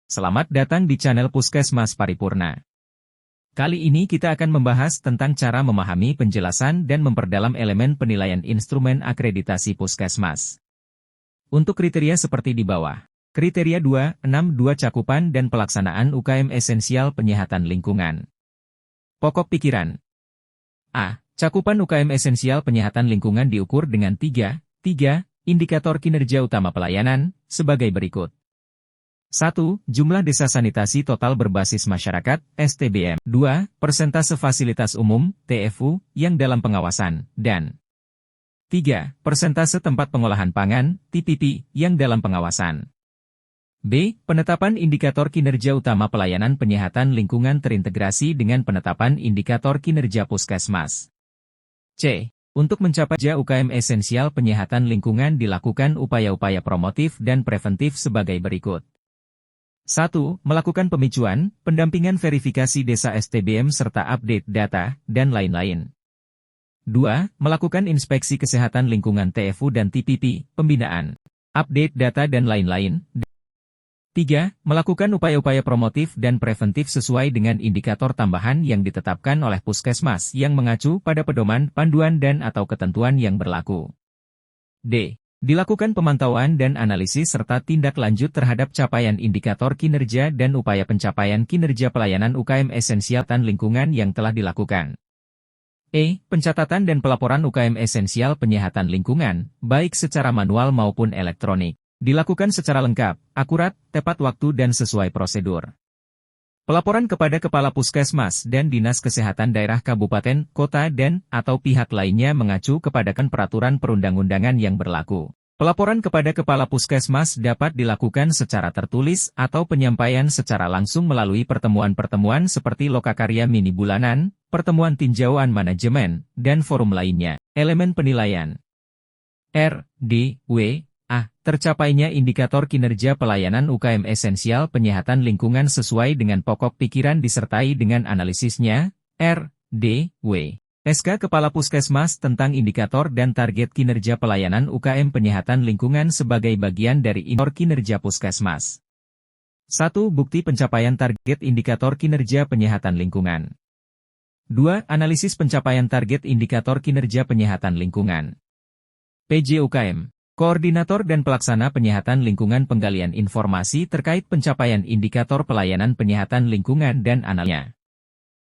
Selamat datang di channel Puskesmas Paripurna. Kali ini kita akan membahas tentang cara memahami penjelasan dan memperdalam elemen penilaian instrumen akreditasi Puskesmas. Untuk kriteria seperti di bawah. Kriteria 2.6.2 cakupan dan pelaksanaan UKM esensial penyehatan lingkungan. Pokok pikiran. A. Cakupan UKM esensial penyehatan lingkungan diukur dengan 3 indikator kinerja utama pelayanan, sebagai berikut. 1. Jumlah desa sanitasi total berbasis masyarakat, STBM. 2. Persentase fasilitas umum, TFU, yang dalam pengawasan, dan 3. Persentase tempat pengolahan pangan, TPP, yang dalam pengawasan. B. Penetapan indikator kinerja utama pelayanan penyehatan lingkungan terintegrasi dengan penetapan indikator kinerja Puskesmas. C. Untuk mencapai UKM esensial penyehatan lingkungan dilakukan upaya-upaya promotif dan preventif sebagai berikut. 1. Melakukan pemicuan, pendampingan verifikasi desa STBM serta update data, dan lain-lain. 2. Melakukan inspeksi kesehatan lingkungan TFU dan TPP, pembinaan, update data dan lain-lain. 3. Melakukan upaya-upaya promotif dan preventif sesuai dengan indikator tambahan yang ditetapkan oleh Puskesmas yang mengacu pada pedoman, panduan dan/atau ketentuan yang berlaku. D. Dilakukan pemantauan dan analisis serta tindak lanjut terhadap capaian indikator kinerja dan upaya pencapaian kinerja pelayanan UKM esensial dan lingkungan yang telah dilakukan. E. Pencatatan dan pelaporan UKM esensial penyehatan lingkungan, baik secara manual maupun elektronik, dilakukan secara lengkap, akurat, tepat waktu dan sesuai prosedur. Pelaporan kepada Kepala Puskesmas dan Dinas Kesehatan Daerah Kabupaten, Kota dan/atau pihak lainnya mengacu kepada peraturan perundang-undangan yang berlaku. Pelaporan kepada Kepala Puskesmas dapat dilakukan secara tertulis atau penyampaian secara langsung melalui pertemuan-pertemuan seperti lokakarya mini bulanan, pertemuan tinjauan manajemen, dan forum lainnya. Elemen penilaian. R, D, W. A. Tercapainya indikator kinerja pelayanan UKM esensial penyehatan lingkungan sesuai dengan pokok pikiran disertai dengan analisisnya, R, D, W. SK Kepala Puskesmas tentang indikator dan target kinerja pelayanan UKM penyehatan lingkungan sebagai bagian dari indikator kinerja Puskesmas. 1. Bukti pencapaian target indikator kinerja penyehatan lingkungan. 2. Analisis pencapaian target indikator kinerja penyehatan lingkungan. PJUKM. Koordinator dan Pelaksana Penyehatan Lingkungan penggalian informasi terkait pencapaian indikator pelayanan penyehatan lingkungan dan analisisnya.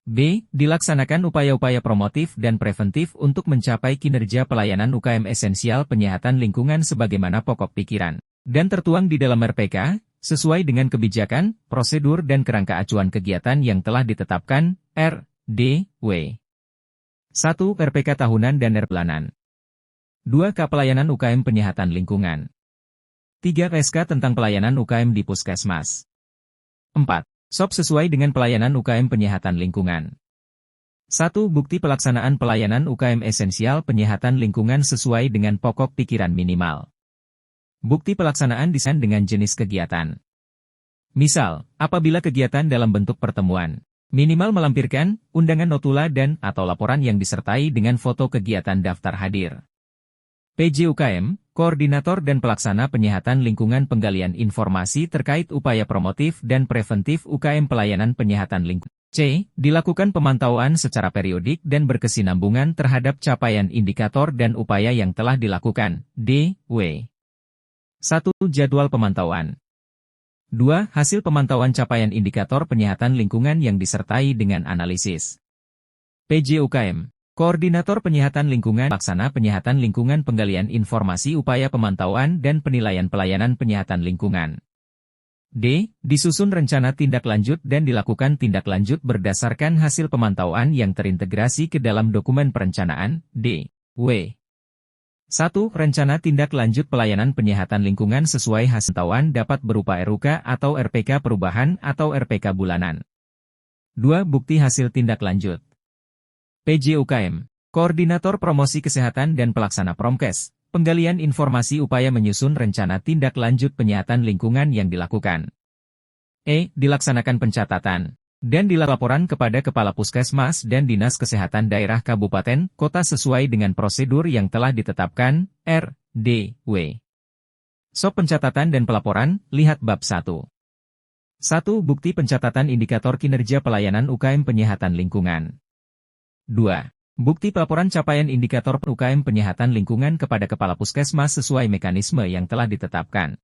B. Dilaksanakan upaya-upaya promotif dan preventif untuk mencapai kinerja pelayanan UKM esensial penyehatan lingkungan sebagaimana pokok pikiran dan tertuang di dalam RPK, sesuai dengan kebijakan, prosedur dan kerangka acuan kegiatan yang telah ditetapkan, R, D, W. 1. RPK tahunan dan bulanan. 2. Pelayanan UKM penyehatan lingkungan. 3. SK tentang pelayanan UKM di Puskesmas. 4. SOP sesuai dengan pelayanan UKM penyehatan lingkungan. 1. Bukti pelaksanaan pelayanan UKM esensial penyehatan lingkungan sesuai dengan pokok pikiran minimal. Bukti pelaksanaan desain dengan jenis kegiatan. Misal, apabila kegiatan dalam bentuk pertemuan, minimal melampirkan undangan notula dan/atau laporan yang disertai dengan foto kegiatan daftar hadir. PJUKM, Koordinator dan Pelaksana Penyehatan Lingkungan penggalian informasi terkait upaya promotif dan preventif UKM pelayanan penyehatan lingkungan. C. Dilakukan pemantauan secara periodik dan berkesinambungan terhadap capaian indikator dan upaya yang telah dilakukan. D. W. 1. Jadwal pemantauan. 2. Hasil pemantauan capaian indikator penyehatan lingkungan yang disertai dengan analisis. PJUKM. Koordinator Penyehatan Lingkungan Pelaksana Penyehatan Lingkungan penggalian informasi upaya pemantauan dan penilaian pelayanan penyehatan lingkungan. D. Disusun rencana tindak lanjut dan dilakukan tindak lanjut berdasarkan hasil pemantauan yang terintegrasi ke dalam dokumen perencanaan. D. W. 1. Rencana tindak lanjut pelayanan penyehatan lingkungan sesuai hasil pemantauan dapat berupa RUK atau RPK perubahan atau RPK bulanan. 2. Bukti hasil tindak lanjut. PJUKM, Koordinator Promosi Kesehatan dan Pelaksana Promkes, penggalian informasi upaya menyusun rencana tindak lanjut penyehatan lingkungan yang dilakukan. E. Dilaksanakan pencatatan dan dilaporan kepada Kepala Puskesmas dan Dinas Kesehatan Daerah Kabupaten, Kota sesuai dengan prosedur yang telah ditetapkan, R, D, W. SOP pencatatan dan pelaporan, lihat bab 1. 1. Bukti pencatatan indikator kinerja pelayanan UKM penyihatan lingkungan. 2. Bukti pelaporan capaian indikator UKM penyihatan lingkungan kepada Kepala Puskesmas sesuai mekanisme yang telah ditetapkan.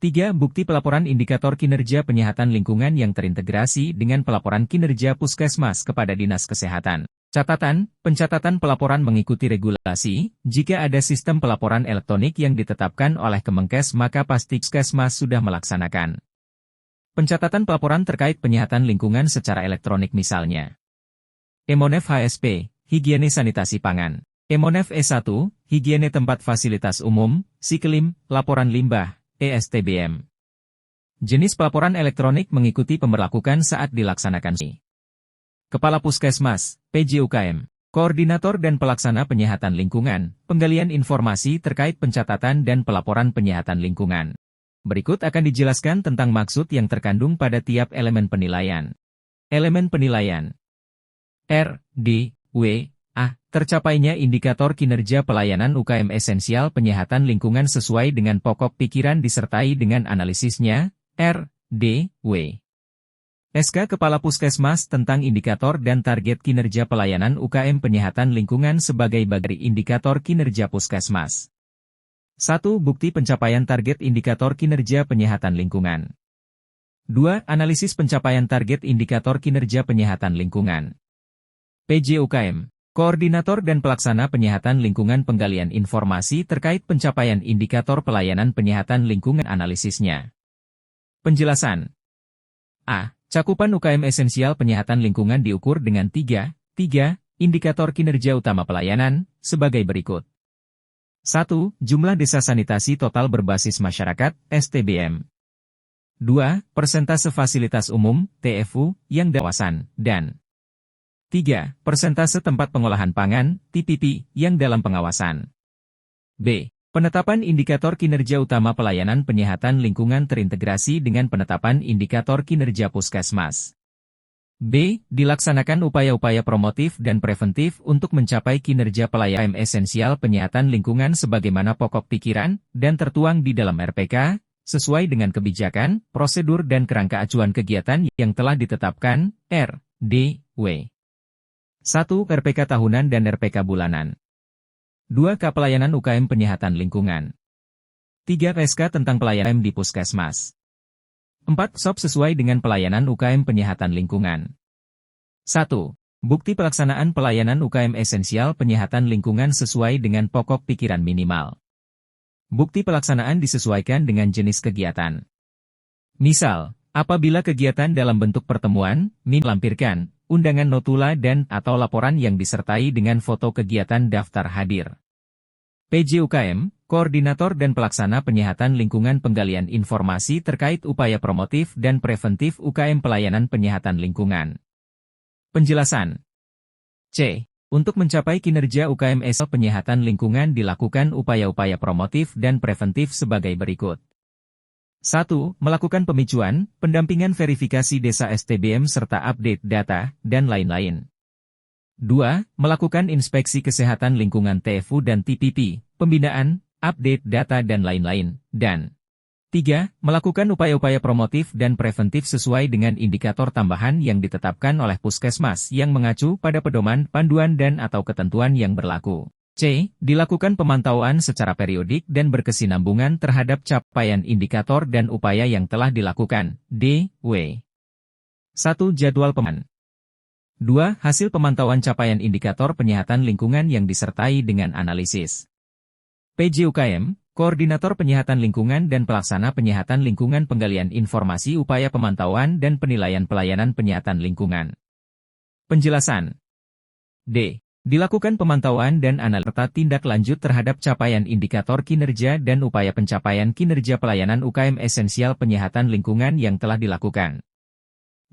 3. Bukti pelaporan indikator kinerja penyihatan lingkungan yang terintegrasi dengan pelaporan kinerja Puskesmas kepada Dinas Kesehatan. Catatan, pencatatan pelaporan mengikuti regulasi. Jika ada sistem pelaporan elektronik yang ditetapkan oleh Kemenkes maka pasti Puskesmas sudah melaksanakan pencatatan pelaporan terkait penyihatan lingkungan secara elektronik misalnya. Emonef HSP, Higiene Sanitasi Pangan. Emonef E1, Higiene Tempat Fasilitas Umum, Siklim, Laporan Limbah, ESTBM. Jenis pelaporan elektronik mengikuti pemberlakuan saat dilaksanakan. Kepala Puskesmas, PJUKM, Koordinator dan Pelaksana Penyihatan Lingkungan, penggalian informasi terkait pencatatan dan pelaporan penyihatan lingkungan. Berikut akan dijelaskan tentang maksud yang terkandung pada tiap elemen penilaian. Elemen penilaian. R, D, W, A. Tercapainya indikator kinerja pelayanan UKM esensial penyihatan lingkungan sesuai dengan pokok pikiran disertai dengan analisisnya. R, D, W. SK Kepala Puskesmas tentang indikator dan target kinerja pelayanan UKM penyihatan lingkungan sebagai bagian indikator kinerja Puskesmas. 1. Bukti pencapaian target indikator kinerja penyihatan lingkungan. 2. Analisis pencapaian target indikator kinerja penyihatan lingkungan. PJUKM, Koordinator dan Pelaksana Penyihatan Lingkungan penggalian informasi terkait pencapaian indikator pelayanan penyihatan lingkungan analisisnya. Penjelasan. A. Cakupan UKM esensial penyihatan lingkungan diukur dengan 3 indikator kinerja utama pelayanan, sebagai berikut. 1. Jumlah desa sanitasi total berbasis masyarakat, STBM. 2. Persentase fasilitas umum, TFU, yang kawasan, dan 3. Persentase tempat pengolahan pangan, TPP, yang dalam pengawasan. B. Penetapan indikator kinerja utama pelayanan penyihatan lingkungan terintegrasi dengan penetapan indikator kinerja Puskesmas. B. Dilaksanakan upaya-upaya promotif dan preventif untuk mencapai kinerja pelayanan esensial penyihatan lingkungan sebagaimana pokok pikiran dan tertuang di dalam RPK, sesuai dengan kebijakan, prosedur dan kerangka acuan kegiatan yang telah ditetapkan, R, D, W. 1. RPK tahunan dan RPK bulanan. 2. Pelayanan UKM penyihatan lingkungan. 3. SK tentang pelayanan di Puskesmas. 4. SOP sesuai dengan pelayanan UKM penyihatan lingkungan. 1. Bukti pelaksanaan pelayanan UKM esensial penyihatan lingkungan sesuai dengan pokok pikiran minimal. Bukti pelaksanaan disesuaikan dengan jenis kegiatan. Misal, apabila kegiatan dalam bentuk pertemuan, melampirkan undangan notula dan atau laporan yang disertai dengan foto kegiatan daftar hadir. PJUKM, Koordinator dan Pelaksana Penyihatan Lingkungan penggalian informasi terkait upaya promotif dan preventif UKM pelayanan penyihatan lingkungan. Penjelasan. C. Untuk mencapai kinerja UKM esensial penyihatan lingkungan dilakukan upaya-upaya promotif dan preventif sebagai berikut. 1. Melakukan pemicuan, pendampingan verifikasi desa STBM serta update data, dan lain-lain. 2. Melakukan inspeksi kesehatan lingkungan TFU dan TPP, pembinaan, update data dan lain-lain, dan 3. Melakukan upaya-upaya promotif dan preventif sesuai dengan indikator tambahan yang ditetapkan oleh Puskesmas yang mengacu pada pedoman, panduan dan atau ketentuan yang berlaku. C. Dilakukan pemantauan secara periodik dan berkesinambungan terhadap capaian indikator dan upaya yang telah dilakukan. D. W. 1. Jadwal pemantauan. 2. Hasil pemantauan capaian indikator penyihatan lingkungan yang disertai dengan analisis. PJUKM, Koordinator Penyihatan Lingkungan dan Pelaksana Penyihatan Lingkungan penggalian informasi upaya pemantauan dan penilaian pelayanan penyihatan lingkungan. Penjelasan. D. Dilakukan pemantauan dan analisis tindak lanjut terhadap capaian indikator kinerja dan upaya pencapaian kinerja pelayanan UKM esensial penyihatan lingkungan yang telah dilakukan.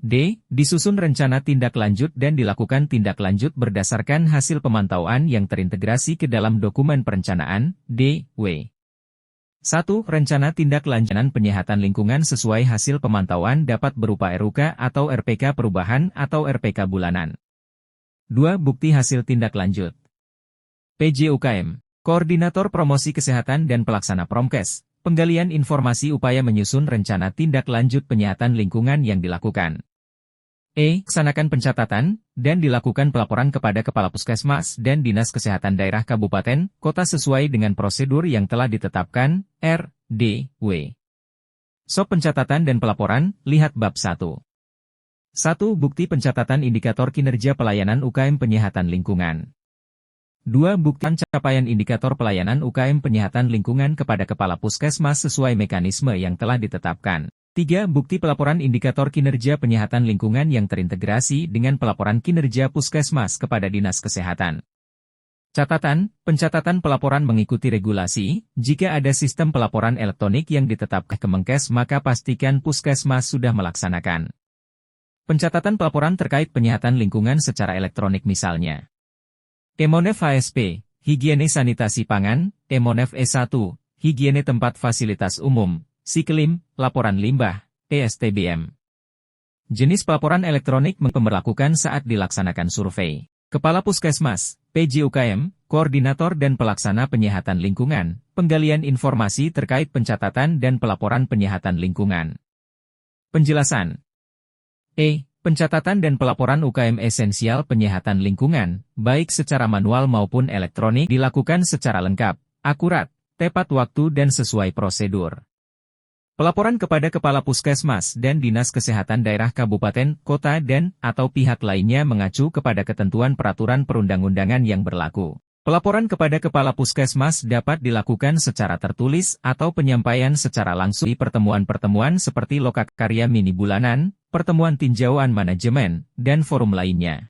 D. Disusun rencana tindak lanjut dan dilakukan tindak lanjut berdasarkan hasil pemantauan yang terintegrasi ke dalam dokumen perencanaan, D. W. 1. Rencana tindak lanjut penyihatan lingkungan sesuai hasil pemantauan dapat berupa RUK atau RPK perubahan atau RPK bulanan. 2. Bukti hasil tindak lanjut. PJUKM, Koordinator Promosi Kesehatan dan Pelaksana Promkes, Penggalian informasi upaya menyusun rencana tindak lanjut penyihatan lingkungan yang dilakukan. Laksanakan pencatatan, dan dilakukan pelaporan kepada Kepala Puskesmas dan Dinas Kesehatan Daerah Kabupaten, Kota sesuai dengan prosedur yang telah ditetapkan, RDW. Soal pencatatan dan pelaporan, lihat bab 1. 1. Bukti pencatatan indikator kinerja pelayanan UKM penyihatan lingkungan. 2. Bukti pencapaian indikator pelayanan UKM penyihatan lingkungan kepada Kepala Puskesmas sesuai mekanisme yang telah ditetapkan. 3. Bukti pelaporan indikator kinerja penyihatan lingkungan yang terintegrasi dengan pelaporan kinerja Puskesmas kepada Dinas Kesehatan. Catatan, pencatatan pelaporan mengikuti regulasi. Jika ada sistem pelaporan elektronik yang ditetapkan Kemenkes maka pastikan Puskesmas sudah melaksanakan pencatatan pelaporan terkait penyihatan lingkungan secara elektronik misalnya. Emonef HSP, Higiene Sanitasi Pangan, Emonef E1, Higiene Tempat Fasilitas Umum, Siklim, Laporan Limbah, ESTBM. Jenis pelaporan elektronik memperlakukan saat dilaksanakan survei. Kepala Puskesmas, PJUKM, Koordinator dan Pelaksana Penyihatan Lingkungan, penggalian informasi terkait pencatatan dan pelaporan penyihatan lingkungan. Penjelasan. Pencatatan dan pelaporan UKM esensial penyihatan lingkungan, baik secara manual maupun elektronik, dilakukan secara lengkap, akurat, tepat waktu dan sesuai prosedur. Pelaporan kepada Kepala Puskesmas dan Dinas Kesehatan Daerah Kabupaten, Kota dan/atau pihak lainnya mengacu kepada ketentuan peraturan perundang-undangan yang berlaku. Pelaporan kepada Kepala Puskesmas dapat dilakukan secara tertulis atau penyampaian secara langsung di pertemuan-pertemuan seperti lokakarya mini bulanan, pertemuan tinjauan manajemen, dan forum lainnya.